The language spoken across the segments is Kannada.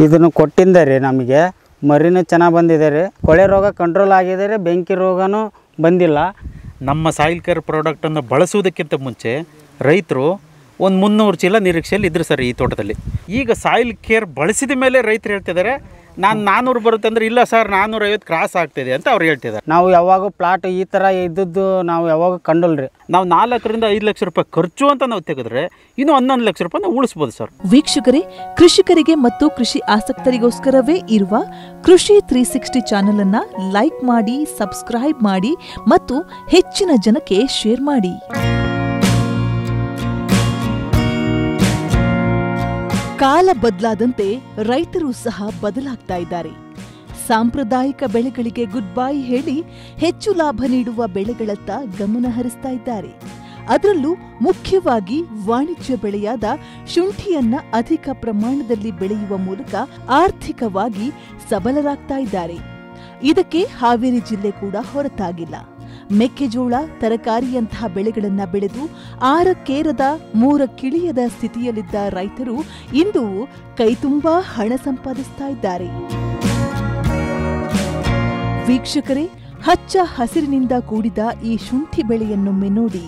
ಇದನ್ನು ಕೊಟ್ಟಿಂದ ರೀ ನಮಗೆ ಮರಿನೂ ಚೆನ್ನಾಗಿ ಬಂದಿದೆ ರೀ. ಕೊಳೆ ರೋಗ ಕಂಟ್ರೋಲ್ ಆಗಿದೆ ರೀ, ಬೆಂಕಿ ರೋಗನೂ ಬಂದಿಲ್ಲ. ನಮ್ಮ ಸಾಯಿಲ್ ಕೇರ್ ಪ್ರಾಡಕ್ಟನ್ನು ಬಳಸುವುದಕ್ಕಿಂತ ಮುಂಚೆ ರೈತರು ಒಂದು 300 ಚೀಲ ನಿರೀಕ್ಷೆಯಲ್ಲಿ ಇದ್ರು ಸರ್ ಈ ತೋಟದಲ್ಲಿ. ಈಗ ಸಾಯಿಲ್ ಕೇರ್ ಬಳಸಿದ ಮೇಲೆ ರೈತರು ಹೇಳ್ತಿದ್ದಾರೆ ನಾನು 400 ಬರುತ್ತೆ ಅಂದರೆ ಇಲ್ಲ ಸರ್ 450 ಕ್ರಾಸ್ ಆಗ್ತಿದೆ ಅಂತ ಅವ್ರು ಹೇಳ್ತಿದ್ದಾರೆ. ನಾವು ಯಾವಾಗ ಪ್ಲಾಟ್ ಈ ಥರ ಇದ್ದದ್ದು ನಾವು ಯಾವಾಗ ಕಂಡಲ್ರಿ. ನಾವು 4 ರಿಂದ 5 ಲಕ್ಷ ರೂಪಾಯಿ ಖರ್ಚು ಅಂತ ನಾವು ತೆಗೆದ್ರೆ ಇನ್ನು 11 ಲಕ್ಷ ರೂಪಾಯಿ ನಾವು ಉಳಿಸ್ಬೋದು ಸರ್. ವೀಕ್ಷಕರೇ, ಕೃಷಿಕರಿಗೆ ಮತ್ತು ಕೃಷಿ ಆಸಕ್ತರಿಗೋಸ್ಕರವೇ ಇರುವ ಕೃಷಿ 360 ಚಾನೆಲ್ ಅನ್ನ ಲೈಕ್ ಮಾಡಿ, ಸಬ್ಸ್ಕ್ರೈಬ್ ಮಾಡಿ ಮತ್ತು ಹೆಚ್ಚಿನ ಜನಕ್ಕೆ ಶೇರ್ ಮಾಡಿ. ಕಾಲ ಬದಲಾದಂತೆ ರೈತರು ಸಹ ಬದಲಾಗ್ತಾ ಇದ್ದಾರೆ. ಸಾಂಪ್ರದಾಯಿಕ ಬೆಳೆಗಳಿಗೆ ಗುಡ್ ಬೈ ಹೇಳಿ ಹೆಚ್ಚು ಲಾಭ ನೀಡುವ ಬೆಳೆಗಳತ್ತ ಗಮನ ಹರಿಸ್ತಾ ಇದ್ದಾರೆ. ಅದರಲ್ಲೂ ಮುಖ್ಯವಾಗಿ ವಾಣಿಜ್ಯ ಬೆಳೆಯಾದ ಶುಂಠಿಯನ್ನ ಅಧಿಕ ಪ್ರಮಾಣದಲ್ಲಿ ಬೆಳೆಯುವ ಮೂಲಕ ಆರ್ಥಿಕವಾಗಿ ಸಬಲರಾಗ್ತಾ ಇದ್ದಾರೆ. ಇದಕ್ಕೆ ಹಾವೇರಿ ಜಿಲ್ಲೆ ಕೂಡ ಹೊರತಾಗಿಲ್ಲ. ಮೆಕ್ಕೆಜೋಳ, ತರಕಾರಿಯಂತಹ ಬೆಳೆಗಳನ್ನ ಬೆಳೆದು 6 3 ಸ್ಥಿತಿಯಲ್ಲಿದ್ದ ರೈತರು ಇಂದು ಕೈತುಂಬಾ ಹಣ ಸಂಪಾದಿಸ್ತಾ ಇದ್ದಾರೆ. ವೀಕ್ಷಕರೇ, ಹಚ್ಚ ಹಸಿರಿನಿಂದ ಕೂಡಿದ ಈ ಶುಂಠಿ ಬೆಳೆಯನ್ನೊಮ್ಮೆ ನೋಡಿ.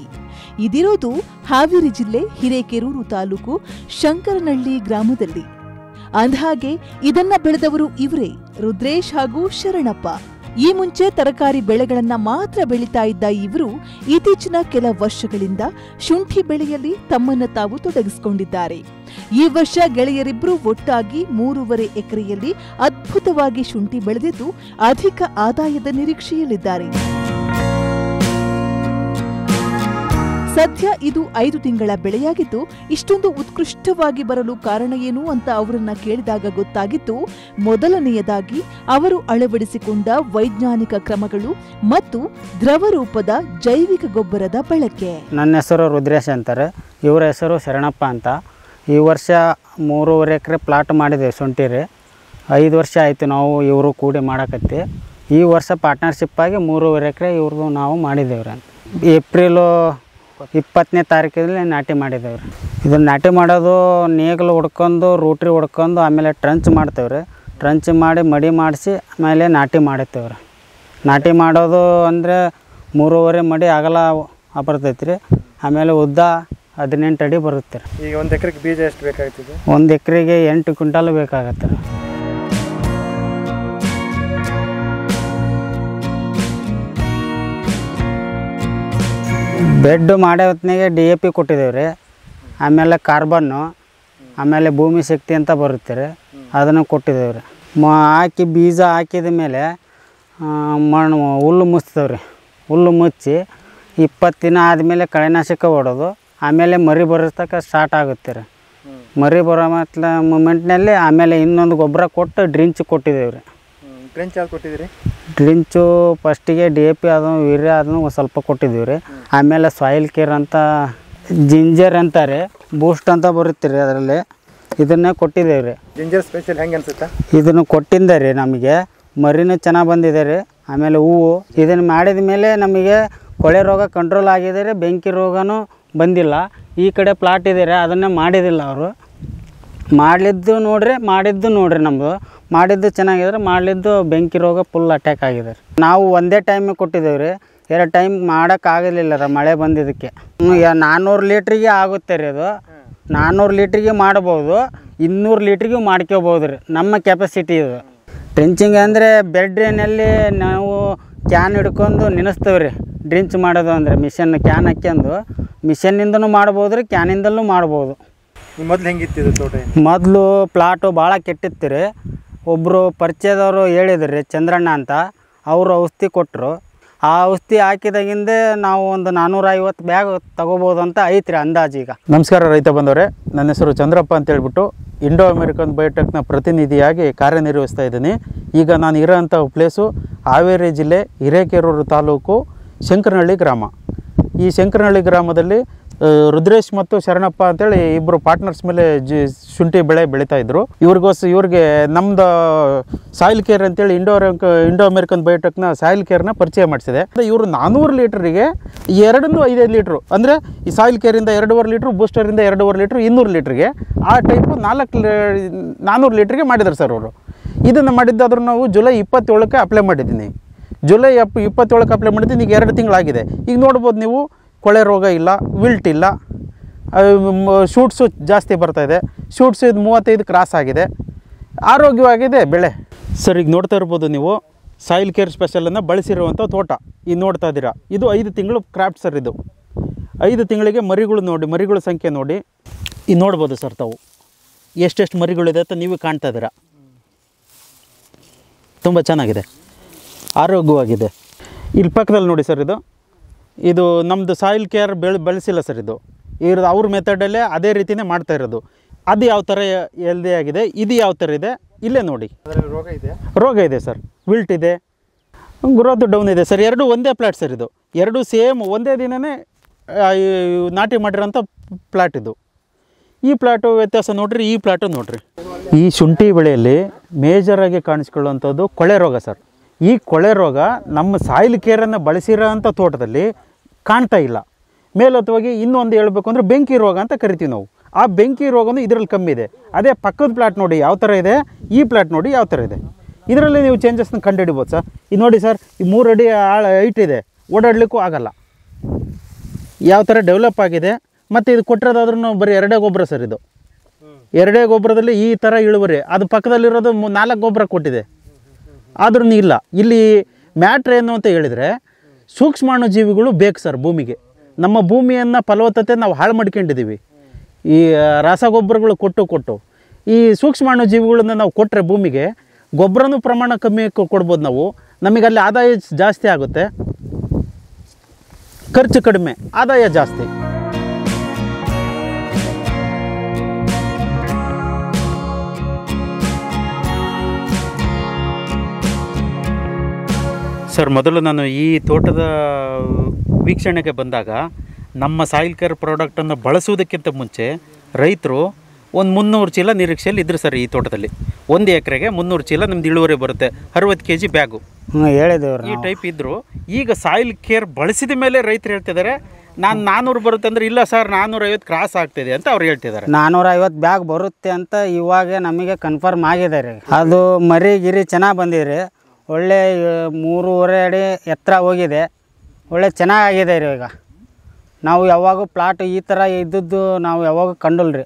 ಇದಿರೋದು ಹಾವೇರಿ ಜಿಲ್ಲೆ ಹಿರೇಕೆರೂರು ತಾಲೂಕು ಶಂಕರನಹಳ್ಳಿ ಗ್ರಾಮದಲ್ಲಿ. ಅಂದಹಾಗೆ ಇದನ್ನ ಬೆಳೆದವರು ಇವರೇ, ರುದ್ರೇಶ್ ಹಾಗೂ ಶರಣಪ್ಪ. ಈ ಮುಂಚೆ ತರಕಾರಿ ಬೆಳೆಗಳನ್ನ ಮಾತ್ರ ಬೆಳೀತಾ ಇದ್ದ ಇವರು ಇತ್ತೀಚಿನ ಕೆಲ ವರ್ಷಗಳಿಂದ ಶುಂಠಿ ಬೆಳೆಯಲ್ಲಿ ತಮ್ಮನ್ನು ತಾವು ತೊಡಗಿಸಿಕೊಂಡಿದ್ದಾರೆ. ಈ ವರ್ಷ ಗೆಳೆಯರಿಬ್ಬರು ಒಟ್ಟಾಗಿ 3.5 ಎಕರೆಯಲ್ಲಿ ಅದ್ಭುತವಾಗಿ ಶುಂಠಿ ಬೆಳೆದಿದ್ದು ಅಧಿಕ ಆದಾಯದ ನಿರೀಕ್ಷೆಯಲ್ಲಿದ್ದಾರೆ. ಸದ್ಯ ಇದು 5 ತಿಂಗಳ ಬೆಳೆಯಾಗಿದ್ದು ಇಷ್ಟೊಂದು ಉತ್ಕೃಷ್ಟವಾಗಿ ಬರಲು ಕಾರಣ ಏನು ಅಂತ ಅವರನ್ನ ಕೇಳಿದಾಗ ಗೊತ್ತಾಗಿತ್ತು, ಮೊದಲನೆಯದಾಗಿ ಅವರು ಅಳವಡಿಸಿಕೊಂಡ ವೈಜ್ಞಾನಿಕ ಕ್ರಮಗಳು ಮತ್ತು ದ್ರವ ರೂಪದ ಜೈವಿಕ ಗೊಬ್ಬರದ ಬಳಕೆ. ನನ್ನ ಹೆಸರು ರುದ್ರೇಶ್ ಅಂತಾರೆ, ಇವರ ಹೆಸರು ಶರಣಪ್ಪ ಅಂತ. ಈ ವರ್ಷ 3.5 ಎಕರೆ ಪ್ಲಾಟ್ ಮಾಡಿದ್ದೇವೆ ಶುಂಠಿ ರೀ. 5 ವರ್ಷ ಆಯಿತು ನಾವು ಇವರು ಕೂಡಿ ಮಾಡಕತ್ತಿ. ಈ ವರ್ಷ ಪಾರ್ಟ್ನರ್ಶಿಪ್ ಆಗಿ 3.5 ಎಕರೆ ಇವ್ರದ್ದು ನಾವು ಮಾಡಿದ್ದೇವ್ರಿ. ಏಪ್ರಿಲು 20ನೇ ತಾರೀಕಿನಲ್ಲಿ ನಾಟಿ ಮಾಡಿದ್ದೇವ್ರಿ. ಇದನ್ನು ನಾಟಿ ಮಾಡೋದು ನೇಗಿಲು ಹೊಡ್ಕೊಂಡು ರೂಟ್ರಿ ಹೊಡ್ಕೊಂಡು ಆಮೇಲೆ ಟ್ರಂಚ್ ಮಾಡ್ತೇವ್ರಿ. ಟ್ರಂಚ್ ಮಾಡಿ ಮಡಿ ಮಾಡಿಸಿ ಆಮೇಲೆ ನಾಟಿ ಮಾಡಿರ್ತೇವ್ರಿ. ನಾಟಿ ಮಾಡೋದು ಅಂದರೆ 3.5 ಮಡಿ ಅಗಲ ಬರ್ತೈತೆ ರೀ. ಆಮೇಲೆ ಉದ್ದ 18 ಅಡಿ ಬರುತ್ತೆ ರೀ. ಈಗ 1 ಎಕರೆಗೆ ಬೀಜ ಎಷ್ಟು ಬೇಕಾಗ್ತದೆ? 1 ಎಕರೆಗೆ 8 ಕ್ವಿಂಟಲ್ ಬೇಕಾಗತ್ತೆ ರೀ. ಬೆಡ್ ಮಾಡೋ ಹೊತ್ತಿನಾಗೆ DAP ಕೊಟ್ಟಿದ್ದೇವೆ ರೀ. ಆಮೇಲೆ ಕಾರ್ಬನ್ನು, ಆಮೇಲೆ ಭೂಮಿ ಶಕ್ತಿ ಅಂತ ಬರುತ್ತೆ ರೀ, ಅದನ್ನು ಕೊಟ್ಟಿದ್ದೇವೆ ರೀ. ಹಾಕಿ ಬೀಜ ಹಾಕಿದ ಮೇಲೆ ಮಣ್ಣು ಹುಲ್ಲು ಮುಚ್ತೇವೆ ರೀ. ಹುಲ್ಲು ಮುಚ್ಚಿ 20 ದಿನ ಆದಮೇಲೆ ಕಳೆನಾಶಕ ಹೊಡೋದು. ಆಮೇಲೆ ಮರಿ ಬರೋತಕ್ಕ ಸ್ಟಾರ್ಟ್ ಆಗುತ್ತೆ ರೀ. ಮರಿ ಬರೋ ಮೂಮೆಂಟ್ನಲ್ಲಿ ಆಮೇಲೆ ಇನ್ನೊಂದು ಗೊಬ್ಬರ ಕೊಟ್ಟು ಡ್ರಿಂಚ್ ಕೊಟ್ಟಿದ್ದೇವೆ ರೀ. ಡ್ರಿಂಚ್ ಯಾವ್ದು ಕೊಟ್ಟಿದ್ದೀರಿ? ಡ್ರಿಂಚು ಫಸ್ಟಿಗೆ DAP ಅದು ಯೂರಿಯಾ ಅದನ್ನು ಒಂದು ಸ್ವಲ್ಪ ಕೊಟ್ಟಿದ್ದೀವಿ ರೀ. ಆಮೇಲೆ ಸಾಯಿಲ್ ಕೇರ್ ಅಂತ ಜಿಂಜರ್ ಅಂತಾರೆ, ಬೂಸ್ಟ್ ಅಂತ ಬರುತ್ತೆ ರೀ, ಅದರಲ್ಲಿ ಇದನ್ನೇ ಕೊಟ್ಟಿದ್ದೇವೆ ರೀ. ಜಿಂಜರ್ ಸ್ಪೆಷಲ್ ಹೆಂಗೆ ಅನ್ಸುತ್ತೆ? ಇದನ್ನು ಕೊಟ್ಟಿಂದ ರೀ ನಮಗೆ ಮರಿನೂ ಚೆನ್ನಾಗಿ ಬಂದಿದೆ ರೀ. ಆಮೇಲೆ ಹೂವು ಇದನ್ನು ಮಾಡಿದ ಮೇಲೆ ನಮಗೆ ಕೊಳೆ ರೋಗ ಕಂಟ್ರೋಲ್ ಆಗಿದೆ ರೀ, ಬೆಂಕಿ ರೋಗನೂ ಬಂದಿಲ್ಲ. ಈ ಕಡೆ ಪ್ಲಾಟ್ ಇದೆ ರೀ, ಅದನ್ನೇ ಮಾಡಿದಿಲ್ಲ ಅವರು. ಮಾಡಲಿದ್ದು ನೋಡ್ರಿ ನಮ್ಮದು ಮಾಡಿದ್ದು ಚೆನ್ನಾಗಿದ್ರೆ, ಮಾಡಲಿದ್ದು ಬೆಂಕಿ ರೋಗ ಫುಲ್ ಅಟ್ಯಾಕ್ ಆಗಿದೆ ರೀ. ನಾವು ಒಂದೇ ಟೈಮಿಗೆ ಕೊಟ್ಟಿದ್ದೇವೆ ರೀ, 2 ಟೈಮ್ ಮಾಡೋಕ್ಕಾಗಲಿಲ್ಲ ರೀ ಮಳೆ ಬಂದಿದ್ದಕ್ಕೆ. 400 ಲೀಟ್ರಿಗೆ ಆಗುತ್ತೆ ರೀ. ಅದು 400 ಲೀಟ್ರಿಗೆ ಮಾಡ್ಬೋದು, 200 ಲೀಟ್ರಿಗೂ ಮಾಡ್ಕೋಬೋದು ರೀ, ನಮ್ಮ ಕೆಪಾಸಿಟಿ ಇದು. ಡ್ರಿಂಚಿಂಗ್ ಅಂದರೆ ಬೆಡ್ನಲ್ಲಿ ನಾವು ಕ್ಯಾನ್ ಹಿಡ್ಕೊಂಡು ನೆನೆಸ್ತೇವೆ ರೀ. ಡ್ರಿಂಚ್ ಮಾಡೋದು ಅಂದರೆ ಮಿಷನ್ ಕ್ಯಾನ್ ಹಾಕ್ಯಂದು ಮಿಷನ್ನಿಂದನೂ ಮಾಡ್ಬೋದು ರೀ, ಕ್ಯಾನಿಂದಲೂ ಮಾಡ್ಬೋದು. ಮೊದಲು ಹೆಂಗಿತ್ತು ತೋಟ? ಮೊದಲು ಪ್ಲಾಟು ಭಾಳ ಕೆಟ್ಟಿತ್ತು ರೀ. ಒಬ್ಬರು ಪರಿಚಯದವರು ಹೇಳಿದ್ರು ರೀ, ಚಂದ್ರಣ್ಣ ಅಂತ, ಅವರು ಔಷಧಿ ಕೊಟ್ಟರು. ಆ ಔಷಧಿ ಹಾಕಿದಾಗಿಂದೇ ನಾವು ಒಂದು 450 ಬ್ಯಾಗ್ ತಗೋಬೋದು ಅಂತ ಐತ್ರಿ ಅಂದಾಜು ಈಗ. ನಮಸ್ಕಾರ ರೈತ ಬಂದವರೇ, ನನ್ನ ಹೆಸರು ಚಂದ್ರಪ್ಪ ಅಂತ ಹೇಳ್ಬಿಟ್ಟು ಇಂಡೋ ಅಮೆರಿಕನ್ ಬಯೋಟೆಕ್ನ ಪ್ರತಿನಿಧಿಯಾಗಿ ಕಾರ್ಯನಿರ್ವಹಿಸ್ತಾ ಇದ್ದೀನಿ. ಈಗ ನಾನು ಇರೋಂಥ ಪ್ಲೇಸು ಹಾವೇರಿ ಜಿಲ್ಲೆ ಹಿರೇಕೆರೂರು ತಾಲೂಕು ಶಂಕರನಹಳ್ಳಿ ಗ್ರಾಮ. ಈ ಶಂಕರನಹಳ್ಳಿ ಗ್ರಾಮದಲ್ಲಿ ರುದ್ರೇಶ್ ಮತ್ತು ಶರಣಪ್ಪ ಅಂತೇಳಿ ಇಬ್ಬರು ಪಾರ್ಟ್ನರ್ಸ್ ಮೇಲೆ ಶುಂಠಿ ಬೆಳೆ ಬೆಳೀತಾಯಿದ್ರು. ಇವ್ರಿಗೆ ನಮ್ಮದು ಸಾಯಿಲ್ ಕೇರ್ ಅಂತೇಳಿ ಇಂಡೋ ಅಮೆರಿಕನ್ ಬಯೋಟೆಕ್ನ ಸಾಯಿಲ್ ಕೇರ್ನ ಪರಿಚಯ ಮಾಡಿಸಿದೆ. ಇವರು 400 ಲೀಟ್ರಿಗೆ 2.5 ಲೀಟ್ರು ಅಂದರೆ ಈ ಸಾಯಿಲ್ ಕೇರಿಂದ 2.5 ಲೀಟ್ರು, ಬೂಸ್ಟರಿಂದ 2.5 ಲೀಟ್ರು, 200 ಲೀಟ್ರಿಗೆ ಆ ಟೈಪು 400 ಲೀಟ್ರಿಗೆ ಮಾಡಿದ್ದಾರೆ ಸರ್ ಅವರು. ಇದನ್ನು ಮಾಡಿದ್ದಾದ್ರೂ ನಾವು ಜುಲೈ 27ಕ್ಕೆ ಅಪ್ಲೈ ಮಾಡಿದ್ದೀನಿ. ಜುಲೈ 27ಕ್ಕೆ ಅಪ್ಲೈ ಮಾಡಿದ್ದೀನಿ. ಈಗ 2 ತಿಂಗಳಾಗಿದೆ. ಈಗ ನೋಡ್ಬೋದು ನೀವು, ಕೊಳೆ ರೋಗ ಇಲ್ಲ, ವಿಲ್ಟ್ ಇಲ್ಲ, ಶೂಟ್ಸು ಜಾಸ್ತಿ ಬರ್ತಾಯಿದೆ. ಶೂಟ್ಸು ಇದು 35 ಕ್ರಾಸ್ ಆಗಿದೆ, ಆರೋಗ್ಯವಾಗಿದೆ ಬೆಳೆ. ಸರ್ ಈಗ ನೋಡ್ತಾ ಇರ್ಬೋದು ನೀವು, ಸಾಯಿಲ್ ಕೇರ್ ಸ್ಪೆಷಲನ್ನು ಬಳಸಿರುವಂಥ ತೋಟ ಈಗ ನೋಡ್ತಾ ಇದ್ದೀರಾ. ಇದು 5 ತಿಂಗಳು ಕ್ರಾಫ್ಟ್ ಸರ್. ಇದು 5 ತಿಂಗಳಿಗೆ ಮರಿಗಳು ನೋಡಿ, ಮರಿಗಳ ಸಂಖ್ಯೆ ನೋಡಿ, ಈಗ ನೋಡ್ಬೋದು ಸರ್ ತಾವು ಎಷ್ಟೆಷ್ಟು ಮರಿಗಳಿದೆ ಅಂತ ನೀವು ಕಾಣ್ತಾ ಇದ್ದೀರಾ. ತುಂಬ ಚೆನ್ನಾಗಿದೆ, ಆರೋಗ್ಯವಾಗಿದೆ. ಇಲ್ಲಿ ಪಕ್ಕದಲ್ಲಿ ನೋಡಿ ಸರ್, ಇದು ನಮ್ಮದು ಸಾಯಿಲ್ ಕೇರ್ ಬೆಳೆಸಿಲ್ಲ ಸರ್. ಇದು ಅವ್ರ ಮೆಥಡಲ್ಲೇ ಅದೇ ರೀತಿಯೇ ಮಾಡ್ತಾ ಇರೋದು. ಅದು ಯಾವ ಥರ ಹೆಲ್ದಿ ಆಗಿದೆ, ಇದು ಯಾವ ಥರ ಇದೆ ಇಲ್ಲೇ ನೋಡಿ. ರೋಗ ಇದೆ ಸರ್, ವಿಲ್ಟ್ ಇದೆ, ಗ್ರೋತ್ ಡೌನ್ ಇದೆ ಸರ್. ಎರಡೂ ಒಂದೇ ಪ್ಲಾಟ್ ಸರ್. ಇದು ಎರಡೂ ಸೇಮ್ ಒಂದೇ ದಿನವೇ ನಾಟಿ ಮಾಡಿರೋಂಥ ಪ್ಲಾಟ್ ಇದು. ಈ ಪ್ಲಾಟು ವ್ಯತ್ಯಾಸ ನೋಡಿರಿ, ಈ ಪ್ಲಾಟು ನೋಡಿರಿ. ಈ ಶುಂಠಿ ಬೆಳೆಯಲ್ಲಿ ಮೇಜರಾಗಿ ಕಾಣಿಸ್ಕೊಳ್ಳುವಂಥದ್ದು ಕೊಳೆ ರೋಗ ಸರ್. ಈ ಕೊಳೆ ರೋಗ ನಮ್ಮ ಸಾಯಿಲ್ ಕೇರನ್ನು ಬಳಸಿರೋ ಅಂಥ ತೋಟದಲ್ಲಿ ಕಾಣ್ತಾ ಇಲ್ಲ. ಮೇಲತ್ತವಾಗಿ ಇನ್ನೊಂದು ಹೇಳಬೇಕು ಅಂದರೆ ಬೆಂಕಿ ರೋಗ ಅಂತ ಕರಿತೀವಿ ನಾವು. ಆ ಬೆಂಕಿ ರೋಗನೂ ಇದರಲ್ಲಿ ಕಮ್ಮಿ ಇದೆ. ಅದೇ ಪಕ್ಕದ ಪ್ಲಾಟ್ ನೋಡಿ ಯಾವ ಥರ ಇದೆ, ಈ ಪ್ಲಾಟ್ ನೋಡಿ ಯಾವ ಥರ ಇದೆ. ಇದರಲ್ಲಿ ನೀವು ಚೇಂಜಸ್ನ ಕಂಡುಹಿಡಿಬೋದು ಸರ್. ಇದು ನೋಡಿ ಸರ್, ಈ 3 ಅಡಿ ಹೈಟ್ ಇದೆ, ಓಡಾಡಲಿಕ್ಕೂ ಆಗಲ್ಲ, ಯಾವ ಥರ ಡೆವಲಪ್ ಆಗಿದೆ. ಮತ್ತು ಇದು ಕೊಟ್ಟಿರೋದಾದ್ರೂ ಬರೀ 2 ಗೊಬ್ಬರ ಸರ್. ಇದು 2 ಗೊಬ್ಬರದಲ್ಲಿ ಈ ಥರ ಇಳುವರಿ. ಅದು ಪಕ್ಕದಲ್ಲಿರೋದು 4 ಗೊಬ್ಬರ ಕೊಟ್ಟಿದೆ, ಆದ್ರೂ ಇಲ್ಲ. ಇಲ್ಲಿ ಮ್ಯಾಟ್ರ್ ಏನು ಅಂತ ಹೇಳಿದರೆ, ಸೂಕ್ಷ್ಮಾಣುಜೀವಿಗಳು ಬೇಕು ಸರ್ ಭೂಮಿಗೆ. ನಮ್ಮ ಭೂಮಿಯನ್ನು ಫಲವತ್ತತೆ ನಾವು ಹಾಳು ಮಾಡ್ಕೊಂಡಿದ್ದೀವಿ ಈ ರಸಗೊಬ್ಬರಗಳು ಕೊಟ್ಟು. ಈ ಸೂಕ್ಷ್ಮಾಣುಜೀವಿಗಳನ್ನ ನಾವು ಕೊಟ್ಟರೆ ಭೂಮಿಗೆ ಗೊಬ್ಬರನೂ ಪ್ರಮಾಣ ಕಮ್ಮಿ ಕೊಡ್ಬೋದು ನಾವು. ನಮಗೆ ಅಲ್ಲಿ ಆದಾಯ ಜಾಸ್ತಿ ಆಗುತ್ತೆ, ಖರ್ಚು ಕಡಿಮೆ, ಆದಾಯ ಜಾಸ್ತಿ. ಸರ್, ಮೊದಲು ನಾನು ಈ ತೋಟದ ವೀಕ್ಷಣೆಗೆ ಬಂದಾಗ ನಮ್ಮ ಸಾಯಿಲ್ ಕೇರ್ ಪ್ರಾಡಕ್ಟನ್ನು ಬಳಸುವುದಕ್ಕಿಂತ ಮುಂಚೆ ರೈತರು ಒಂದು 300 ಚೀಲ ನಿರೀಕ್ಷೆಯಲ್ಲಿ ಇದ್ರು ಸರ್. ಈ ತೋಟದಲ್ಲಿ 1 ಎಕರೆಗೆ 300 ಚೀಲ ನಿಮ್ದು ಇಳುವರಿ ಬರುತ್ತೆ, 60 kg ಬ್ಯಾಗು ಹೇಳಿದೇವ್ರು ಈ ಟೈಪ್ ಇದ್ದರು. ಈಗ ಸಾಯಿಲ್ ಕೇರ್ ಬಳಸಿದ ಮೇಲೆ ರೈತರು ಹೇಳ್ತಿದ್ದಾರೆ, ನಾನು 400 ಬರುತ್ತೆ ಅಂದರೆ, ಇಲ್ಲ ಸರ್ 450 ಕ್ರಾಸ್ ಆಗ್ತಿದೆ ಅಂತ ಅವ್ರು ಹೇಳ್ತಿದ್ದಾರೆ. 450 ಬ್ಯಾಗ್ ಬರುತ್ತೆ ಅಂತ ಇವಾಗ ನಮಗೆ ಕನ್ಫರ್ಮ್ ಆಗಿದೆ ರೀ. ಅದು ಮರಿ ಗಿರಿ ಚೆನ್ನಾಗಿ ಬಂದಿದೆ, ಒಳ್ಳೆ 3.5 ಅಡಿ ಎತ್ತರ ಹೋಗಿದೆ, ಒಳ್ಳೆ ಚೆನ್ನಾಗಿದೆ ರೀ. ಈಗ ನಾವು ಯಾವಾಗೂ ಪ್ಲಾಟ್ ಈ ಥರ ಇದ್ದದ್ದು ನಾವು ಯಾವಾಗ ಕಂಡಲ್ಲ ರೀ.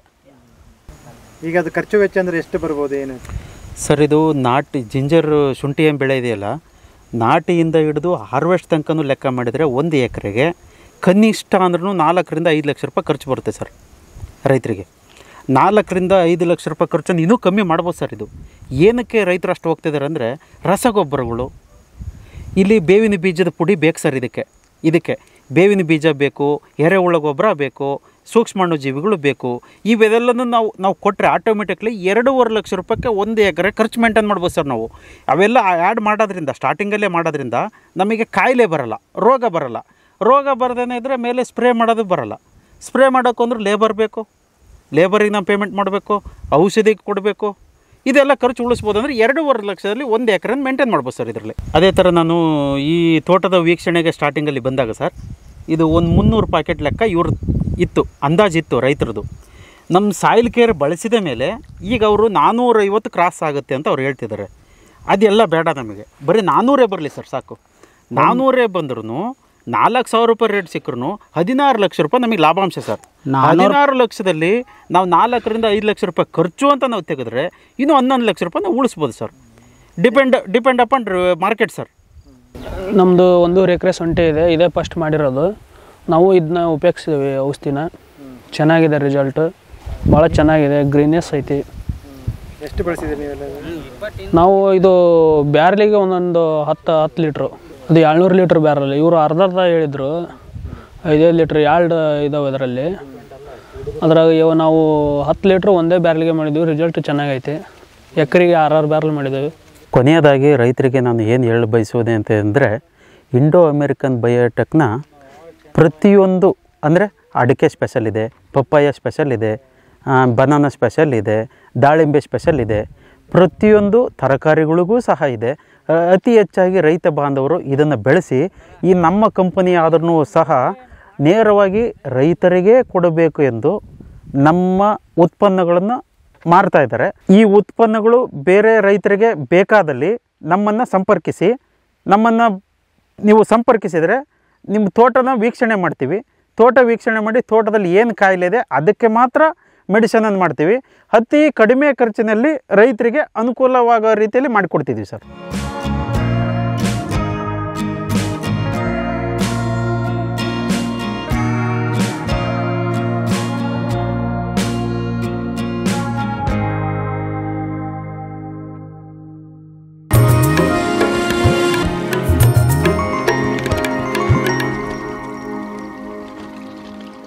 ಈಗ ಅದು ಖರ್ಚು ವೆಚ್ಚ ಅಂದರೆ ಎಷ್ಟು ಬರ್ಬೋದು ಏನು ಸರ್? ಇದು ನಾಟಿ ಜಿಂಜರ್ ಶುಂಠಿ ಏನು ಬೆಳೆ ಇದೆಯಲ್ಲ, ನಾಟಿಯಿಂದ ಹಿಡಿದು ಹಾರ್ವೆಸ್ಟ್ ತನಕನೂ ಲೆಕ್ಕ ಮಾಡಿದರೆ 1 ಎಕರೆಗೆ ಕನಿಷ್ಠ ಅಂದ್ರೂ 4 ರಿಂದ 5 ಲಕ್ಷ ರೂಪಾಯಿ ಖರ್ಚು ಬರುತ್ತೆ ಸರ್ ರೈತರಿಗೆ. 4 ರಿಂದ 5 ಲಕ್ಷ ರೂಪಾಯಿ ಖರ್ಚನ್ನು ಇನ್ನೂ ಕಮ್ಮಿ ಮಾಡ್ಬೋದು ಸರ್. ಇದು ಏನಕ್ಕೆ ರೈತರು ಅಷ್ಟು ಹೋಗ್ತಿದ್ದಾರೆ ಅಂದರೆ, ರಸಗೊಬ್ಬರಗಳು. ಇಲ್ಲಿ ಬೇವಿನ ಬೀಜದ ಪುಡಿ ಬೇಕು ಸರ್. ಇದಕ್ಕೆ ಬೇವಿನ ಬೀಜ ಬೇಕು, ಎರೆಹುಳ ಗೊಬ್ಬರ ಬೇಕು, ಸೂಕ್ಷ್ಮಾಣುಜೀವಿಗಳು ಬೇಕು. ಇವೆಲ್ಲನೂ ನಾವು ಕೊಟ್ಟರೆ ಆಟೋಮೆಟಿಕ್ಲಿ 2.5 ಲಕ್ಷ ರೂಪಾಯಿಗೆ 1 ಎಕರೆ ಖರ್ಚು ಮೇಂಟೈನ್ ಮಾಡ್ಬೋದು ಸರ್ ನಾವು. ಅವೆಲ್ಲ ಆ್ಯಡ್ ಮಾಡೋದ್ರಿಂದ, ಸ್ಟಾರ್ಟಿಂಗಲ್ಲೇ ಮಾಡೋದ್ರಿಂದ ನಮಗೆ ಕಾಯಿಲೆ ಬರಲ್ಲ, ರೋಗ ಬರಲ್ಲ. ರೋಗ ಬರದೇನೆ ಇದ್ದರೆ ಮೇಲೆ ಸ್ಪ್ರೇ ಮಾಡೋದು ಬರಲ್ಲ. ಸ್ಪ್ರೇ ಮಾಡೋಕ್ಕಂದ್ರೆ ಲೇಬರ್ ಬೇಕು, ಲೇಬರಿಗೆ ನಾವು ಪೇಮೆಂಟ್ ಮಾಡಬೇಕು, ಔಷಧಿಗೆ ಕೊಡಬೇಕು. ಇದೆಲ್ಲ ಖರ್ಚು ಉಳಿಸ್ಬೋದು. ಅಂದರೆ 2.5 ಲಕ್ಷದಲ್ಲಿ 1 ಎಕರೆನ ಮೇಂಟೈನ್ ಮಾಡ್ಬೋದು ಸರ್ ಇದರಲ್ಲಿ. ಅದೇ ಥರ ನಾನು ಈ ತೋಟದ ವೀಕ್ಷಣೆಗೆ ಸ್ಟಾರ್ಟಿಂಗಲ್ಲಿ ಬಂದಾಗ ಸರ್, ಇದು ಒಂದು 300 ಪ್ಯಾಕೆಟ್ ಲೆಕ್ಕ ಇತ್ತು, ಅಂದಾಜಿತ್ತು ರೈತರದು. ನಮ್ಮ ಸಾಯಿಲ್ ಕೇರ್ ಬಳಸಿದ ಮೇಲೆ ಈಗ ಅವರು 450 ಕ್ರಾಸ್ ಆಗುತ್ತೆ ಅಂತ ಅವ್ರು ಹೇಳ್ತಿದ್ದಾರೆ. ಅದೆಲ್ಲ ಬೇಡ ನಮಗೆ, ಬರೀ 400 ಬರಲಿ ಸರ್ ಸಾಕು. 400 ಬಂದ್ರೂ 4,000 ರೂಪಾಯಿ ರೇಟ್ ಸಿಕ್ಕರೂ 16 ಲಕ್ಷ ರೂಪಾಯಿ ನಮಗೆ ಲಾಭಾಂಶ ಸರ್. 16 ಲಕ್ಷದಲ್ಲಿ ನಾವು 4 ರಿಂದ 5 ಲಕ್ಷ ರೂಪಾಯಿ ಖರ್ಚು ಅಂತ ನಾವು ತೆಗೆದ್ರೆ ಇನ್ನೂ 11 ಲಕ್ಷ ರೂಪಾಯಿ ನಾವು ಉಳಿಸ್ಬೋದು sir. Depend upon market sir. ನಮ್ಮದು 1.5 ಎಕರೆ ಶುಂಠಿ ಇದೆ, ಇದೇ ಫಸ್ಟ್ ಮಾಡಿರೋದು. ನಾವು ಇದನ್ನ ಉಪಯೋಗಿಸಿದ್ವಿ ಔಷಧಿನ. ಚೆನ್ನಾಗಿದೆ ರಿಸಲ್ಟ್, ಭಾಳ ಚೆನ್ನಾಗಿದೆ, ಗ್ರೀನೆಸ್ ಐತಿ. ಎಷ್ಟು ಬಳಸಿದ್ದೀರಿ ನೀವೆಲ್ಲ? ನಾವು ಇದು ಬ್ಯಾರಲಿಗೆ ಒಂದೊಂದು 10 ಲೀಟ್ರು, ಅದು 700 ಲೀಟ್ರ್ ಬ್ಯಾರಲ್. ಇವರು ಅರ್ಧ ಹೇಳಿದರು, 5 ಲೀಟ್ರ್ 2 ಇದಾವೆ ಇದರಲ್ಲಿ. ಅದ್ರಾಗ ನಾವು 10 ಲೀಟ್ರ್ ಒಂದೇ ಬ್ಯಾರಲ್ಗೆ ಮಾಡಿದ್ವಿ, ರಿಸಲ್ಟ್ ಚೆನ್ನಾಗೈತೆ. ಎಕರೆಗೆ 6 ಬ್ಯಾರಲ್ ಮಾಡಿದ್ದೇವೆ. ಕೊನೆಯದಾಗಿ ರೈತರಿಗೆ ನಾನು ಏನು ಹೇಳ ಬಯಸೋದೆ ಅಂತ ಅಂದರೆ, ಇಂಡೋ ಅಮೆರಿಕನ್ ಬಯೋಟೆಕ್ನ ಪ್ರತಿಯೊಂದು ಅಂದರೆ ಅಡಿಕೆ ಸ್ಪೆಷಲ್ ಇದೆ, ಪಪ್ಪಾಯ ಸ್ಪೆಷಲ್ ಇದೆ, ಬನಾನಾ ಸ್ಪೆಷಲ್ ಇದೆ, ದಾಳಿಂಬೆ ಸ್ಪೆಷಲ್ ಇದೆ, ಪ್ರತಿಯೊಂದು ತರಕಾರಿಗಳಿಗೂ ಸಹ ಇದೆ. ಅತಿ ಹೆಚ್ಚಾಗಿ ರೈತ ಬಾಂಧವರು ಇದನ್ನು ಬೆಳೆಸಿ ಈ ನಮ್ಮ ಕಂಪನಿ ಆದ್ರೂ ಸಹ ನೇರವಾಗಿ ರೈತರಿಗೆ ಕೊಡಬೇಕು ಎಂದು ನಮ್ಮ ಉತ್ಪನ್ನಗಳನ್ನು ಮಾರ್ತಾ ಇದ್ದಾರೆ. ಈ ಉತ್ಪನ್ನಗಳು ಬೇರೆ ರೈತರಿಗೆ ಬೇಕಾದಲ್ಲಿ ನಮ್ಮನ್ನು ಸಂಪರ್ಕಿಸಿ. ನಮ್ಮನ್ನು ನೀವು ಸಂಪರ್ಕಿಸಿದರೆ ನಿಮ್ಮ ತೋಟನ ವೀಕ್ಷಣೆ ಮಾಡ್ತೀವಿ. ತೋಟ ವೀಕ್ಷಣೆ ಮಾಡಿ ತೋಟದಲ್ಲಿ ಏನು ಕಾಯಿಲೆ ಇದೆ ಅದಕ್ಕೆ ಮಾತ್ರ ಮೆಡಿಸನನ್ನು ಮಾಡ್ತೀವಿ. ಅತಿ ಕಡಿಮೆ ಖರ್ಚಿನಲ್ಲಿ ರೈತರಿಗೆ ಅನುಕೂಲವಾಗೋ ರೀತಿಯಲ್ಲಿ ಮಾಡಿಕೊಡ್ತಿದ್ದೀವಿ ಸರ್.